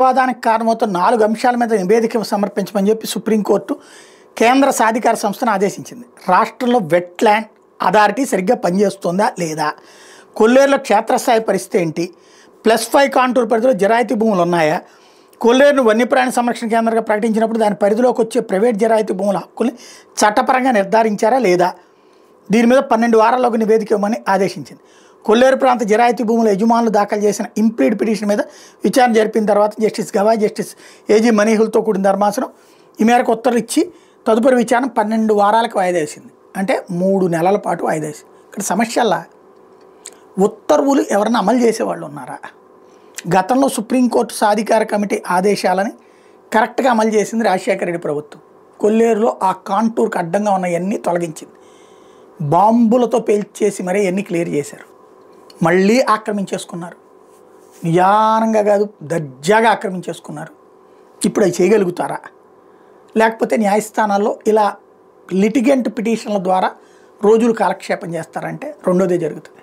వివాదానికి కారణమవుతున్న 4 అంశాల మీద నివేదిక సమర్పించమని చెప్పి సుప్రీంకోర్టు కేంద్ర సాధికార సంస్థను ఆదేశించింది. రాష్ట్రంలో వెట్లాండ్ అథారిటీ సరిగ్గా పనిచేస్తుందా లేదా, కొల్లేరులో క్షేత్రస్థాయి పరిస్థితి ఏంటి, +5 కాంటూర్ పరిధిలో జరాయితీ భూములు ఉన్నాయా, కొల్లేరును వన్యప్రాణి సంరక్షణ కేంద్రంగా ప్రకటించినప్పుడు దాని పరిధిలోకి వచ్చే ప్రైవేట్ జరాయితీ భూముల హక్కుల్ని చట్టపరంగా నిర్ధారించారా లేదా, దీని మీద 12 వారాల్లోకి నివేదిక ఇవ్వమని ఆదేశించింది. కొల్లేరు ప్రాంత జరాయితీ భూముల యజమానులు దాఖలు చేసిన ఇంప్లీడ్ పిటిషన్ మీద విచారణ జరిపిన తర్వాత జస్టిస్ గవాయ్, జస్టిస్ ఏజీ మనీహుల్తో కూడిన ధర్మాసనం ఈ మేరకు ఉత్తర్వులు ఇచ్చి తదుపరి విచారణ 12 వారాలకు వాయిదా వేసింది. అంటే 3 నెలల పాటు వాయిదా వేసింది. ఇక్కడ సమస్యల్లా ఉత్తర్వులు ఎవరైనా అమలు చేసేవాళ్ళు ఉన్నారా? గతంలో సుప్రీంకోర్టు సాధికార కమిటీ ఆదేశాలని కరెక్ట్గా అమలు చేసింది రాజశేఖర రెడ్డి ప్రభుత్వం. కొల్లేరులో ఆ కాంటూర్కి అడ్డంగా ఉన్నవన్నీ తొలగించింది. బాంబులతో పేల్చేసి మరీ ఎన్ని క్లియర్ చేశారు. మళ్ళీ ఆక్రమించేసుకున్నారు. నిదానంగా కాదు, దర్జాగా ఆక్రమించేసుకున్నారు. ఇప్పుడు అవి చేయగలుగుతారా? లేకపోతే న్యాయస్థానాల్లో ఇలా లిటిగెంట్ పిటిషన్ల ద్వారా రోజులు కాలక్షేపం చేస్తారంటే రెండోదే జరుగుతుంది.